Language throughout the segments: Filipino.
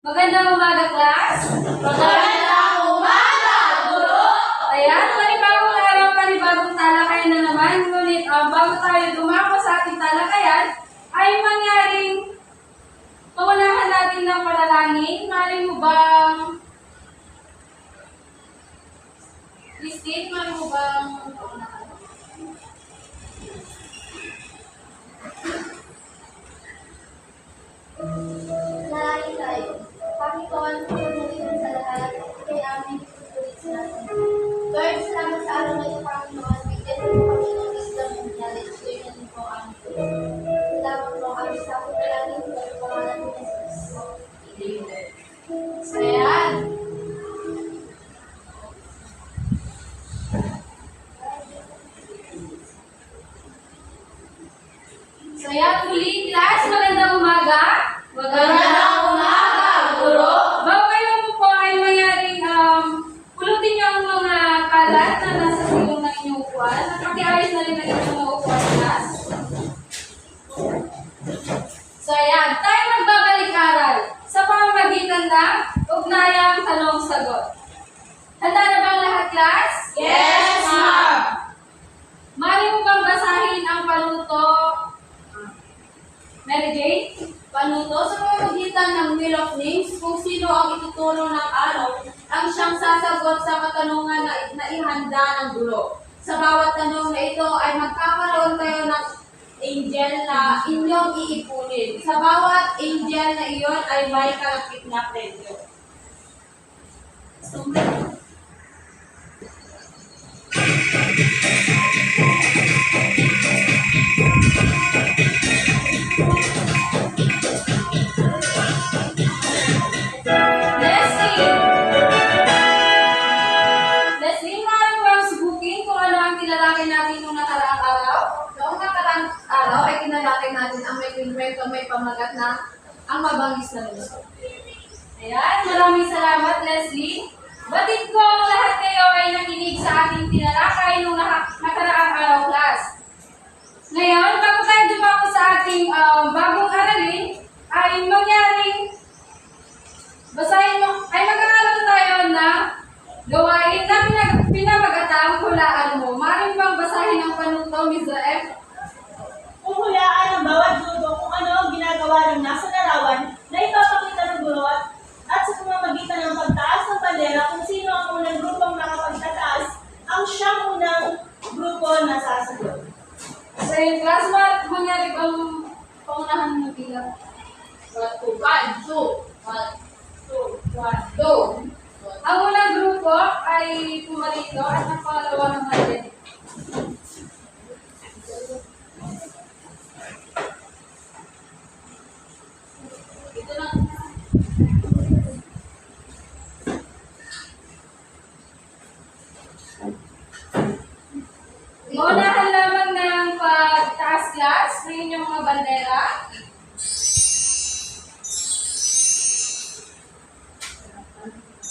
Magandang umaga, class! Magandang umaga, guro! Ayan, panibagong araw, panibagong talakayan na naman. Ngunit bago tayo dumako sa ating talakayan, ay mangyaring paunahan natin ng panalangin. Mali mo bang Christine, mali mo bang paunahan? Nalangin tayo. Panginoon, pagmaliban sa lahat, kay aming isusulit sa natin. Lord, salamat sa araw na ito, Panginoon. Bigyan mo kami ng wisdom and knowledge. Ganyan po ang salamat po kami sa panalangin sa pangalan ni Jesus. Amen. So, ayan. So, ayan, muli, class. Magandang umaga. Magandang umaga, guro! Bago kayo po ay mayroong pulutin niyo ang mga kalat na nasa silong ng inyong upuan. Napakiayos na rin ang inyong mga upuan, class. So, ayan. Tayo magbabalik-aral sa pamamagitan ng ugnayang tanong-sagot. Handa na bang lahat, class? Yes, ma'am! Mali mo bang basahin ang panuto? Mary Jane? Panuto sa pamamagitan ng Wheel of Names kung sino ang ituturo ng araw ang siyang sasagot sa katanungan na ihanda ng guro. Sa bawat tanong na ito ay magkakaroon kayo ng angel na inyong iipunin. Sa bawat angel na iyon ay may kalapit na premyo. Leslie, maaari mo bang sibukin kung ano ang tinalakay natin nung nakaraang araw? Noong nakaraang araw ay kinalakay natin ang may kwento may pamagat na ang mabangis na luso. Ayan, maraming salamat, Leslie. Batid ko ang lahat kayo ay nakinig sa ating tinalakay nung nakaraang araw, class. Ngayon, bago tayo dumako sa ating bagong aralin, ay mag-aaral tayo na gawain na pinamagatang hulaan mo. Maaaring bang basahin ang panuto, Ms. F? Kung hulaan ng bawat grupo kung ano ang ginagawa ng nasa larawan na ipapakita ng guro at sa pamamagitan ng pagtaas ng bandera kung sino ang unang grupong nakapagtataas ang siyang unang grupo na sasagot. Sa yung class, mangyari bang paunahan ng bilang? 1, 2, 1, 2, 1, 2. Ang unang grupo ay pumarito at ang pangalawa naman din. Ito na. Maunahan lamang ng pagtaas class ng inyong mga bandera.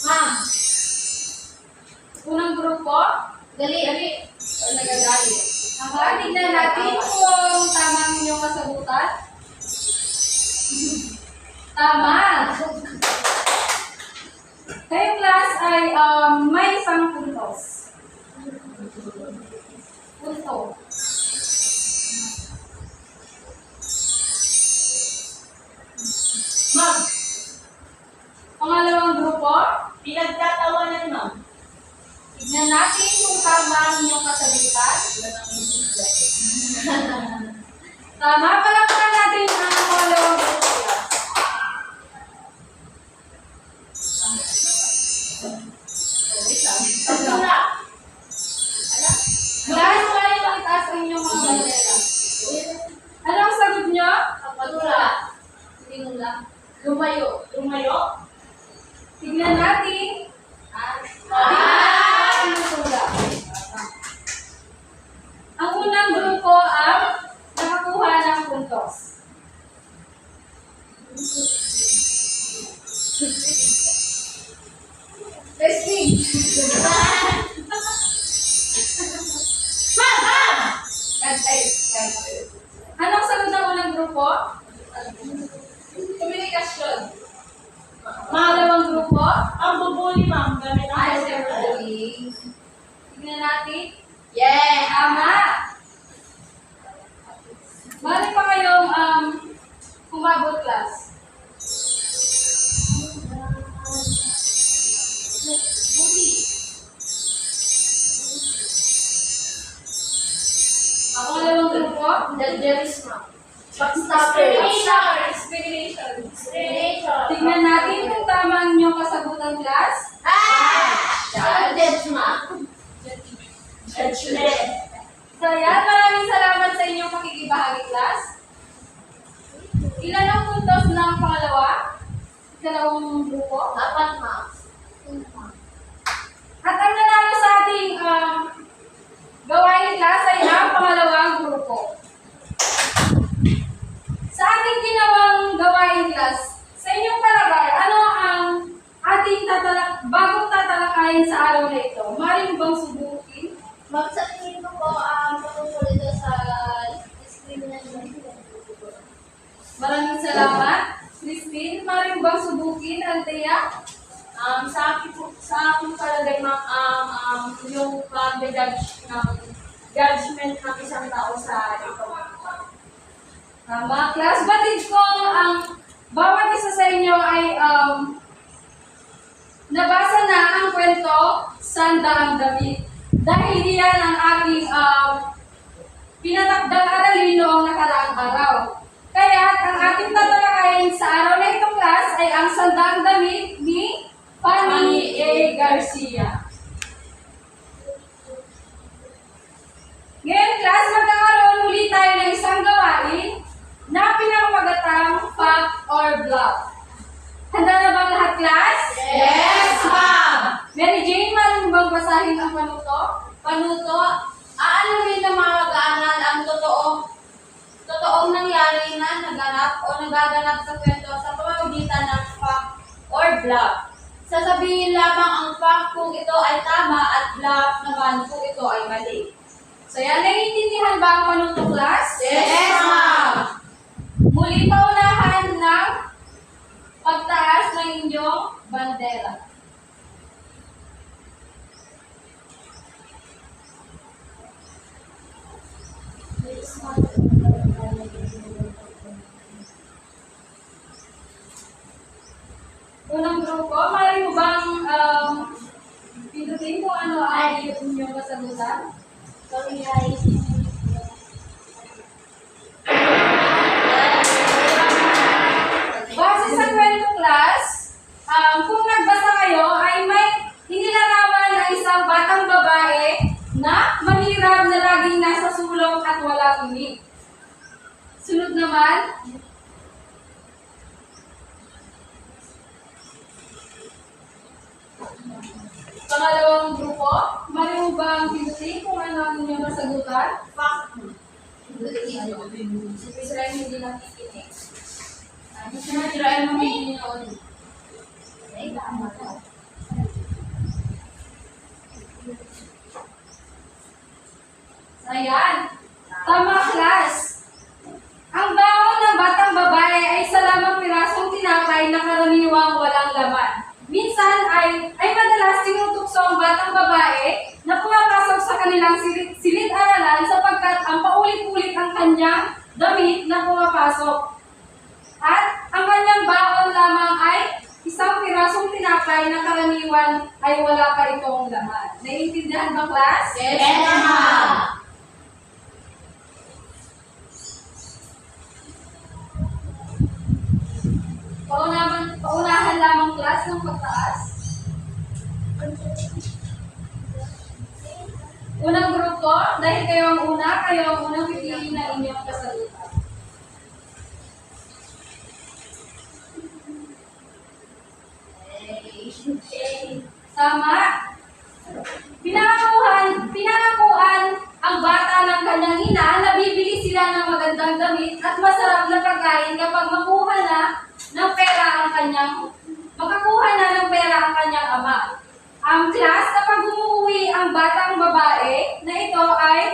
Ma'am, Unang grupo, dali. nagagali. Tignan natin kung tama ang inyong kasagutan. Tama! Kayo class ay may isang puntos. Punto. Ma'am, Pangalawang grupo, pinagtatawanan ma'am. tignan natin kung tama ang inyong kasagutan. Tama, palakpakan natin ang pangalawang grupo. Pagkura, Guys, kaya pakitaas ang inyong mga bandera. Ano ang sagot nyo? Pagkura. Hindi mo lang. Lumayo. lumayo. Tignan natin. Ah! Ang sulat. Ang unang grupo ang nakakuha ng puntos. Testing. Anong sagot ng unang grupo? Komunikasyon. Yes! Tama! Mali pa kayong kumabot class. Ang pangalawang grupo? Dalderis, ma'am. Speculation. Tingnan natin kung tama ang inyong kasagutan class. Dalderis, ma'am. Judgment. So yan, maraming salamat sa inyong pakikibahagi class. Ilan ang puntos ng pangalawa? Ikalawang grupo? Apat, ma'am. At ang nanalo sa ating gawain class ay ang pangalawang grupo. Sa ating ginawang gawain class, sa inyong palagay, ano ang ating bagong tatalakayin sa araw na ito? Maring bang subukin? Ma'am, sa tingin ko po, patungkol ito sa discrimination. Maraming salamat. Christine, maring bang subukin, Althea? Sa aking palagay, ma'am, yung judgment ng isang tao sa ito. Tama, class. Batid ko ang bawat isa sa inyo ay nabasa na ang kwento Sanda ang Damit. Dahil iyan ang aking pinatakdang aralin noong nakaraang araw. Kaya ang ating tatalakayin sa araw na itong class ay ang Sanda ang Damit ni Fanny A. Garcia. Ngayon class, magkakaroon muli tayo ng isang gawain na pinamagatang fact or bluff. Handa na bang lahat, class? Yes, ma'am! Mary Jane, maaaring bang basahin ang panuto? Panuto, aalamin ng mga mag-aaral ang totoong nangyari na naganap o nagaganap sa kwento sa pamamagitan ng fact or bluff. Sasabihin lamang ang fact kung ito ay tama at bluff naman kung ito ay mali. So yan, naiintindihan ba ang panuto, class? Yes, ma'am! Muli paunahan ng pagtaas ng inyong bandera. Unang grupo, maaari mo bang pindutin kung ano ang inyong kasagutan? Base sa kwento class, kung nagbasa kayo ay may inilarawan na isang batang babae na mahirap na laging nasa sulong at walang unig. Sunod naman, pangalawang grupo, maaari mo bang pindutin kung ano ang inyong kasagutan? Fact. Si Israel hindi nakikinig. Gusto na Israel mo hindi noon. Ayan. Tama, class. Ang baon ng batang babae ay isa lamang pirasong tinapay na karaniwang walang laman. Minsan ay madalas tinutukso ang batang babae na pumapasok sa kanilang silid-aralan sapagkat ang paulit-ulit ang kanyang damit na pumapasok. At ang kanyang baon lamang ay isang pirasong tinapay na karaniwan ay wala pa itong laman. Naiintindihan ba, class? Yes, ma'am! Paunahan lamang, class, ng pagtaas. Unang grupo, dahil kayo ang unang pipili na inyong kasagutan. Tama. Pinangakuan ang bata ng kanyang ina na bibili sila ng magandang damit at masarap na pagkain kapag makakuha na ng pera ang kanyang ama. Ang class, kapag umuwi ang batang babae na ito ay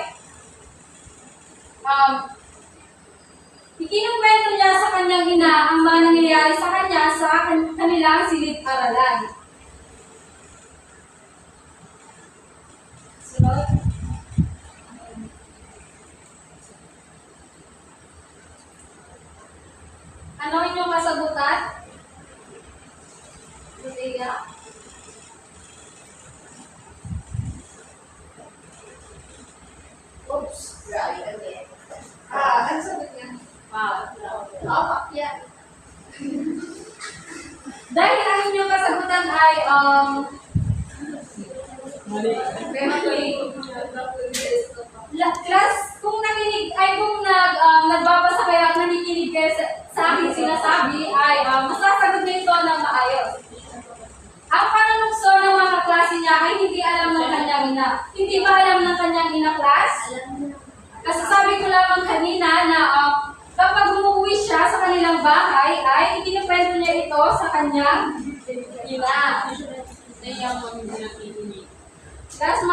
ikinukwento niya sa kanyang ina ang mga nangyayari sa kanya sa kanilang silid-aralan. Sunod. Ano inyong kasagutan? Lucia? Oops, grabe again. Ano sagot niya? Yeah. Dahil ang inyong kasagutan ay, class, kung nakinig, ay kung nagbabasa kayo at nakikinig kayo sa aking sinasabi, ay masasagot niyo ito ng maayos. Ang panunukso ng mga klase niya ay hindi alam ng kanyang ina. Hindi ba alam ng kanyang ina, class? Kasi sabi ko lamang kanina na kapag umuwi siya sa kanilang bahay, ay ikinukwento niya ito sa kanyang ina. Tapos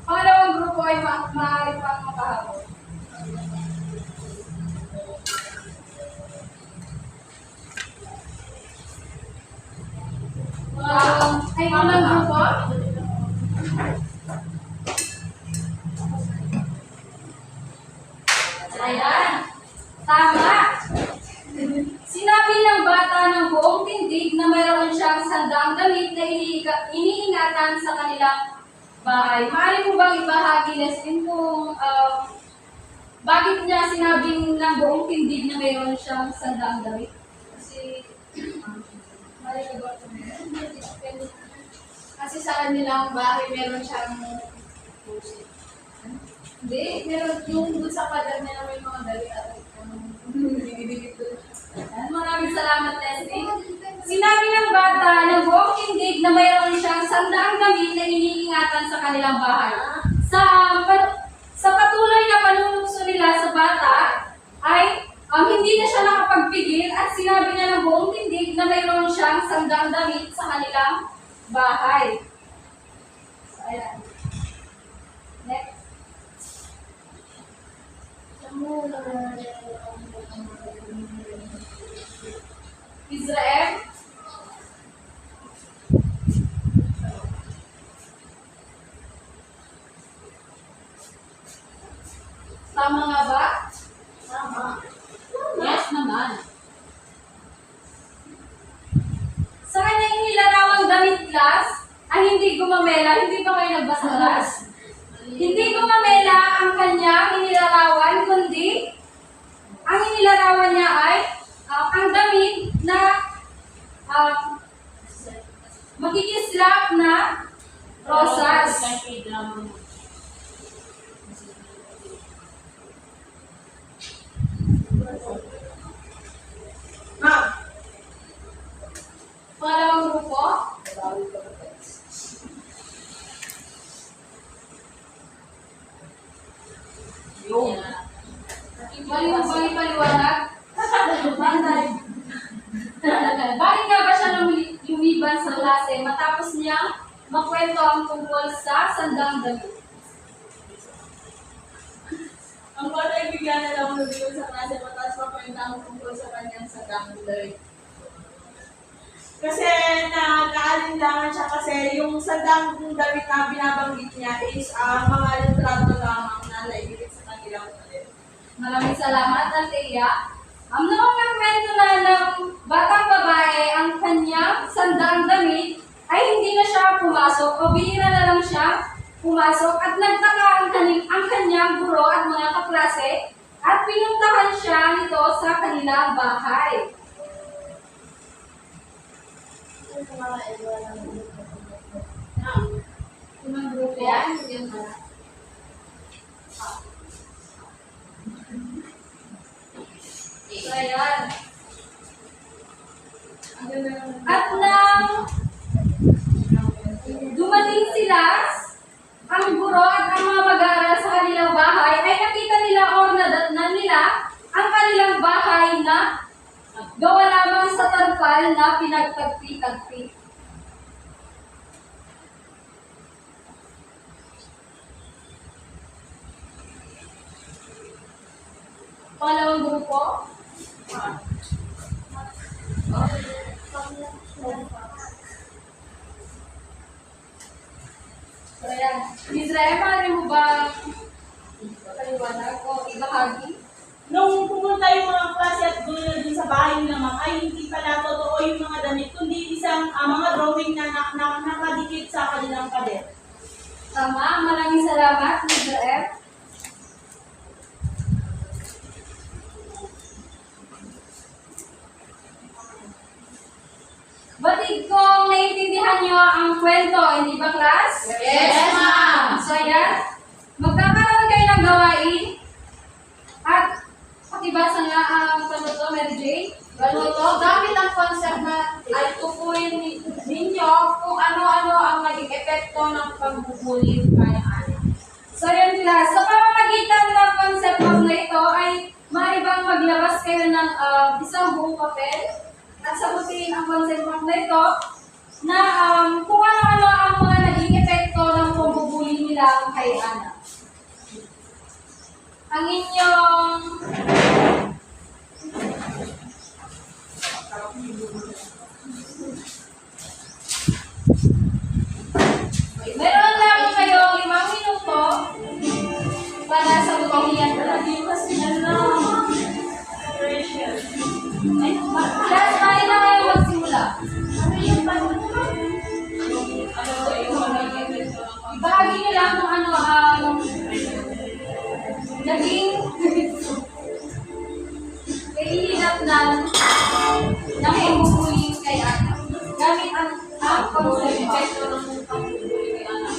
pangalawang grupo ay maaari pang makahabol. Ay unang grupo? Ayan. Tama. Sinabi ng bata ng buong tindig na mayroon siyang sandaang damit na iniingatan sa kanilang bahay. Maaari mo bang ibahagi, Leslyn, kung bakit niya sinabing ng buong tindig na mayroon siyang sandaang damit? Kasi sa kanilang bahay meron siyang hindi, meron yung dun sa pader niya na may mga dali at binibigit doon. Maraming salamat, Leslie. Sinabi ng bata ng buong tindig na mayroon siyang sandaang damit na iniingatan sa kanilang bahay. Sa patuloy na panunukso nila sa bata, ay hindi na siya nakapagpigil at sinabi niya ng buong tindig na mayroon siyang sandaang damit sa kanilang bahay. So, ayan. Next. Israel. Tama nga ba? Tama. Yes naman. Sa kanyang inilarawang damit, class, ay hindi gumamela. Hindi ba kayo nagbasa, class? Hindi gumamela ang kanyang inilarawan, kundi ang inilarawan niya ay ang damit na magigislap na rosas. Pangalawang grupo. Paliwanag. Bakit nga ba siya lumiban sa klase matapos niya makwento ang tungkol sa sandaang damit? Ang bata ay bigla na lang lumiwan sa klase matapos makwenta ang tungkol sa kanyang sandaang damit. Kasi nakaalinlangan siya kasi yung sandaang damit na binabanggit niya is mga litrato lamang na naibigit sa kanilang pader. Maraming salamat, Althea. Noong nagkwento na ng batang babae ang kanyang sandaang damit, ay hindi na siya pumasok o bihira na lang siya pumasok at nagtaka ang kanyang guro at mga kaklase at pinuntahan siya nito sa kanilang bahay. Unang grupo. Yan, yun na. So, ayan. At nang dumating sila, ang guro at ang mga mag-aaral sa kanilang bahay, ay nakita nila or nadatnan nila ang kanilang bahay na gawa lamang sa tarpal na pinagtagpi-tagpi. Pangalawang grupo. So, ayan. Israel, maaari mo ba paliwanag o ibahagi nung pumunta yung mga klase at guro dun sa bahay nila ma'am, ay hindi pala totoo yung mga damit, kundi isang mga drawing na nakadikit sa kanilang pader. Tama, maraming salamat, Mr. F. Batid kong naiintindihan niyo ang kwento, hindi ba, class? Yes, ma'am. So, ayan. Magkakaroon kayo ng gawain. At, pakibasa nga ang panuto, Mary Jane. Ganito, gamit ang concept na ay tukuyin ninyo kung ano-ano ang naging epekto ng pagbubuli kay Ana. So, yun, class. Sa pamamagitan ng concept box na ito, ay maaari bang maglabas kayo ng isang buong papel at sagutin ang concept box na ito na kung ano-ano ang mga naging epekto ng pagbubuli nila kay Ana. Ang inyong meron lang kayong 5 minuto para sagutin yan. Class, mali na kayo magsimula. Ibahagi nyo lang kung ano ang naging kahihinatnan ng pagbubuling kay Ana. Gamit ang concept epekto ng pagbubuling kay Ana.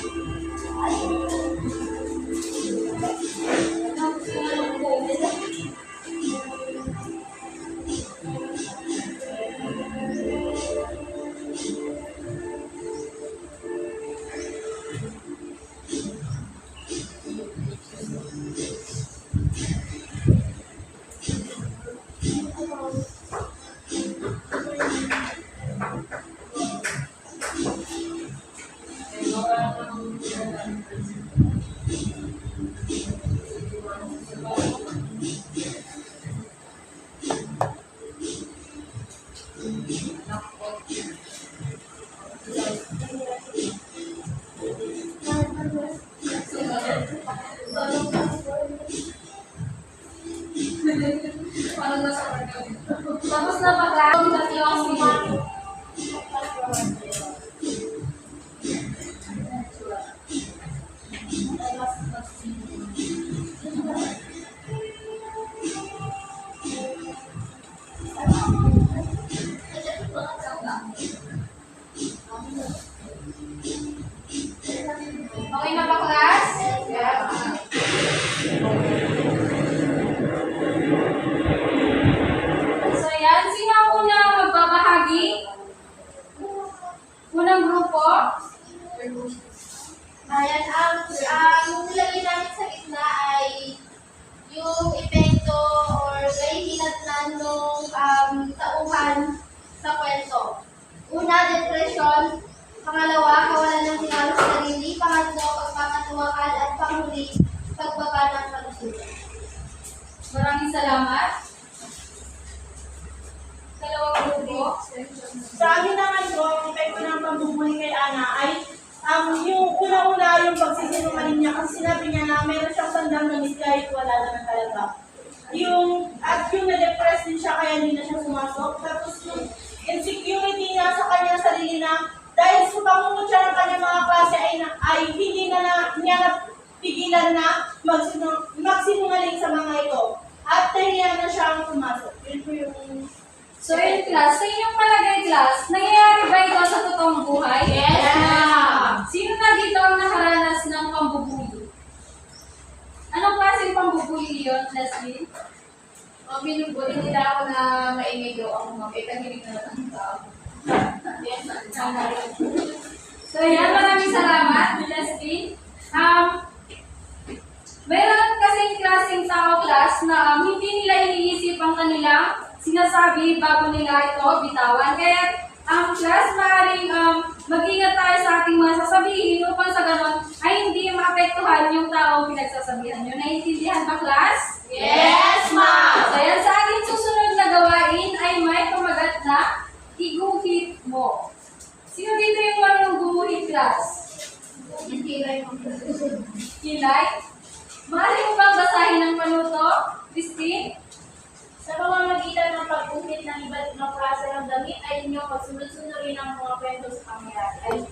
Tapos na pag okay na ba, class? So, yan. Sino ang unang magbabahagi? Unang grupo? Ayan, ang nilagay namin sa gitna ay yung epekto or kahihinatnan ng tauhan sa kwento. Una, depression. Pangalawa, kawalan ng tingalo sa sarili. Pangatlo, pagpapatuwakal. At panghuli, pagbaba ng kalusugan. Maraming salamat. Dalawang grupo. Sa amin naman po, ang epekto ng pambubuli kay Ana ay yung una-una yung pagsisinungaling niya kasi sinabi niya na meron siyang tandang na kahit wala naman talaga. Yung na-depress din siya kaya hindi na siya sumasok. Tapos yung insecurity niya sa kanyang sarili na dahil sa pangungot siya ng kanyang mga klase ay hindi na niya napigilan na magsinungaling sa mga ito. At nahiya na siyang pumasok. Yun po yung... So, yun, class. Sa inyong palagay, class, nangyayari ba ito sa totoong buhay? Yes, ma'am. Sino na dito ang nakaranas ng pambubuli? Anong klaseng pambubuli yun, Leslie? Binubuli nila ako na maingay daw ako makitahilig na lang ang tao. Yes, ma'am. So, yan. Maraming salamat, Leslie. Meron kasing klaseng tao, class, na hindi nila iniisip ang kanilang sinasabi bago nila ito bitawan. Kaya, class, maaaring mag-ingat tayo sa ating mga sasabihin upang sa ganon ay hindi maapektuhan yung taong pinagsasabihan nyo. Naiintindihan ba, class? Yes, ma'am. So, yan, sa ating susunod na gawain ay may pamagat na iguhit mo. Sino dito yung marunong gumuhit, class? Hindi mo. Kilay? Maaari mo bang basahin ng panuto, Christine? Sa pamamagitan ng pag-ukit ng iba't ibang klase ng damit ay inyong pagsunod-sunurin ang mga kwento sa pangyayari. Ay,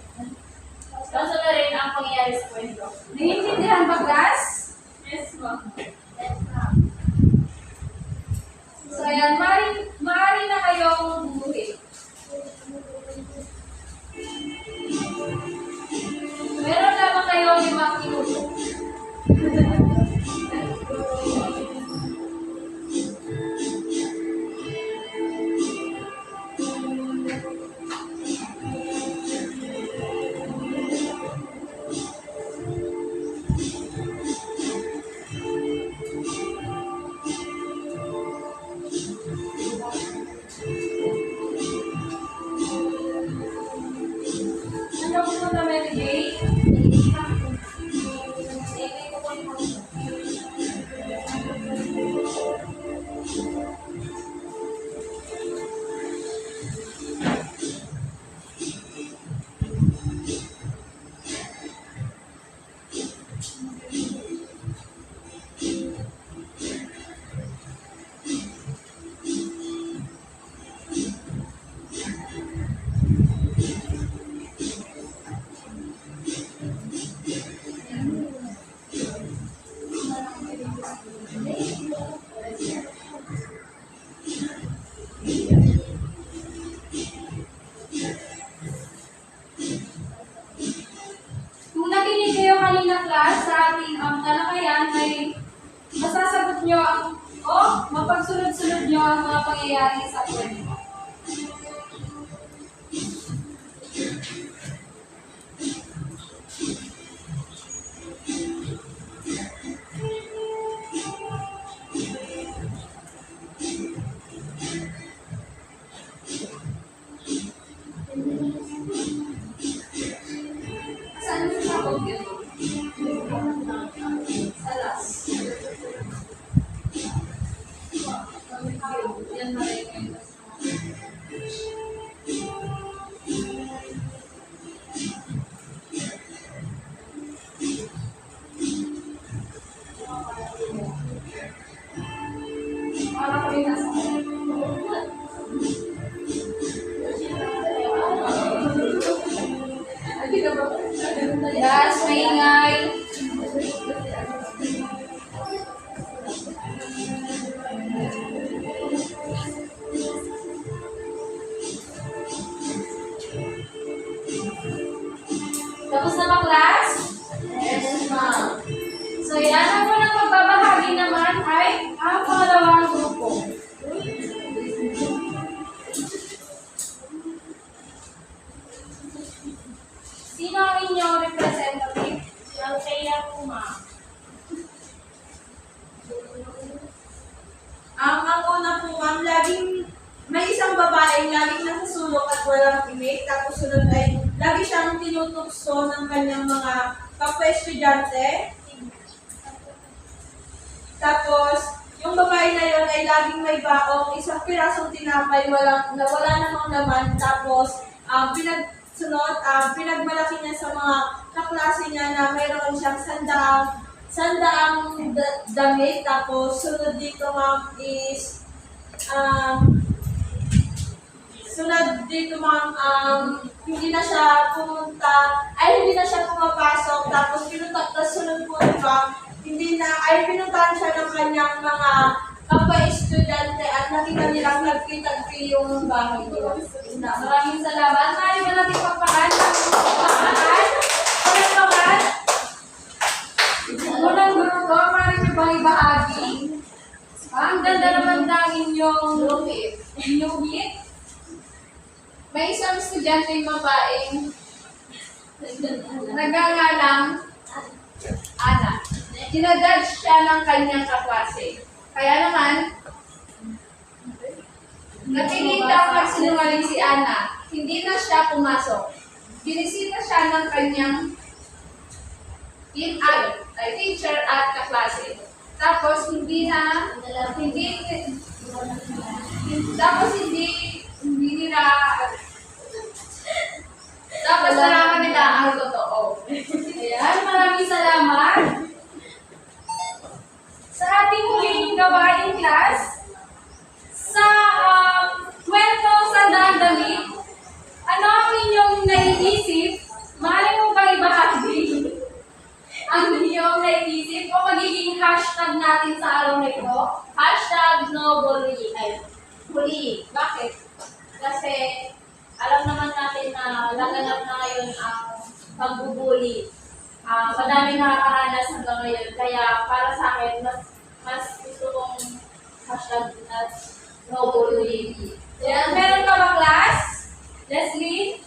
pagsunod-sunurin ang pangyayari sa kwento. Naiintindihan ba, class? Yes, ma'am. Yes, ma'am. So, ayan, maaari na kayong bumuhi. Meron lamang kayo 5 minuto. Ano po na Mary Jane? Kung nakinig kayo kanina class sa ating talakayan ay masasagot nyo ang mapagsunod-sunod nyo ang mga pangyayari sa kwento. Saan mo siya computer? Sa last. Yan na rin yung para kami nasa Guys, maingay. Tapos na ba, class? Yes, ma'am. So, yan ang unang magbabahagi naman ay ang pangalawang grupo. Sino ang inyong representative? Si Althea po, ma'am. Ang una po, ma'am, laging may isang babae laging nasa sulok at walang imik. Tapos sunod ay lagi siyang tinutukso ng kanyang mga kapwa-estudyante. Tapos, yung babae na yun ay laging may baong, isang pirasong tinapay, wala namang laman. Tapos, pinagmalaki niya sa mga kaklase niya na mayroon siyang sandaang damit. Tapos, sunod dito, ma'am, is, hindi na siya pumapasok. Tapos, sunod po, diba, pinuntahan siya ng kanyang mga kapwa-estudyante at nakita nilang nagkitagpi yung bahay niya. Maraming salamat. Maaari ba natin pagpakan? Unang grupo, maaari nyo bang ibahagi? Ang ganda naman ng inyong hit. May isang estudyante babaeng nagangalang Ana. Kinajudge siya ng kanyang kaklase. Kaya naman, napilit daw magsinungaling si Ana. Hindi na siya pumasok. Binisita siya ng kanyang teacher at kaklase. Tapos hindi nila dapat nalaman nila ang totoo. Ayan, maraming salamat. Sa ating huling gawain class, natin sa araw na ito, #NoBullying. Bakit? Kasi alam naman natin na laganap na ngayon ang pagbubuli. Madaming nakakaranas hanggang ngayon. Kaya para sa akin, mas gusto kong #NoBullying. Meron ka ba, class? Leslie?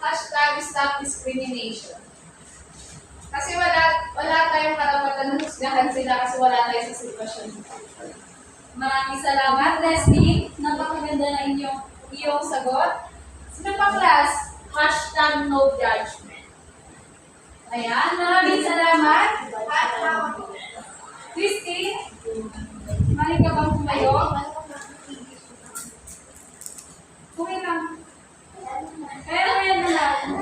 #StopDiscrimination. Kasi wala tayong karapatan na husgahan sila kasi wala tayo sa sitwasyon. Maraming salamat, Leslie. Napakaganda na iyong sagot. Sino pa, class? #NoJudgment. Ayan, maraming salamat. Christy, mali ka bang tumayo? Okay lang. Pero yan na lang.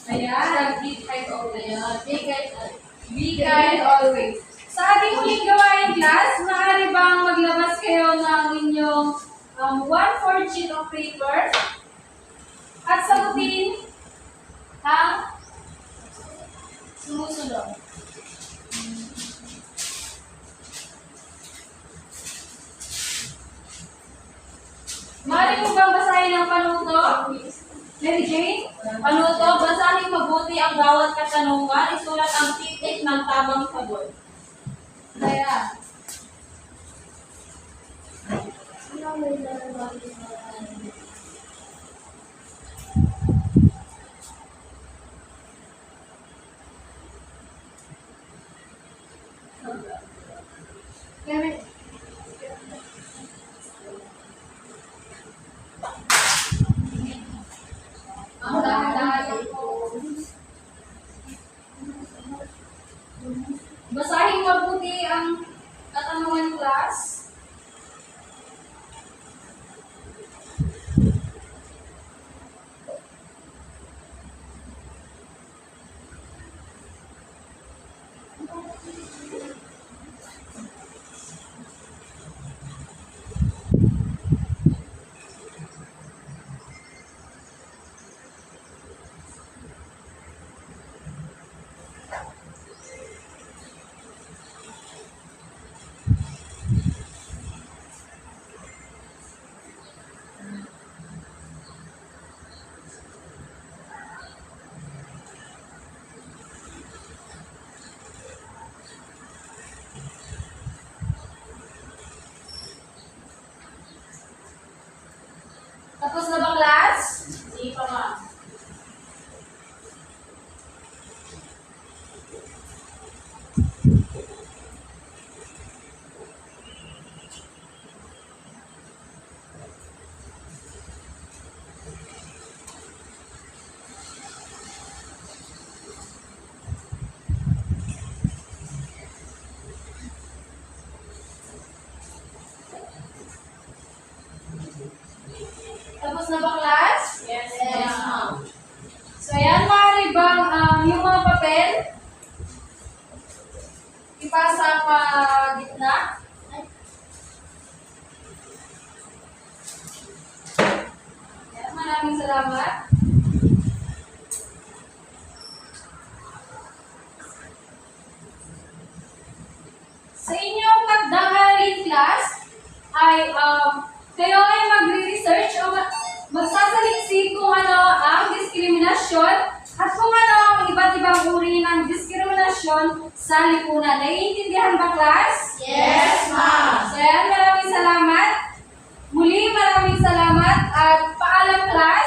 Ayan, be kind always. Sa ating huling gawain, class, maaari bang maglabas kayo ng inyong 1/4 sheet of paper at sagutin ang sumusunod. Maaari mo bang basahin ang panuto? Mary Jane? Panuto, basahin mabuti ang bawat katanungan, isulat ang titik ng tamang sagot. Kaya, Ang dahan-dahan basahin mabuti ang katanungan, class. Tapos na ba, class? Hindi pa nga. Tapos na ba, class? Yes, Yes, ma'am. So, ayan, maaari bang yung mga papel ipasa pa gitna? Ayan, maraming salamat. Sa inyong takdang aralin, class, ay kayo ay magre-research o magsasaliksik kung ano ang diskriminasyon at kung ano ang iba't ibang uri ng diskriminasyon sa lipunan. Naiintindihan ba, class? Yes, ma'am. So, yan, maraming salamat. Muli, maraming salamat at paalam, class.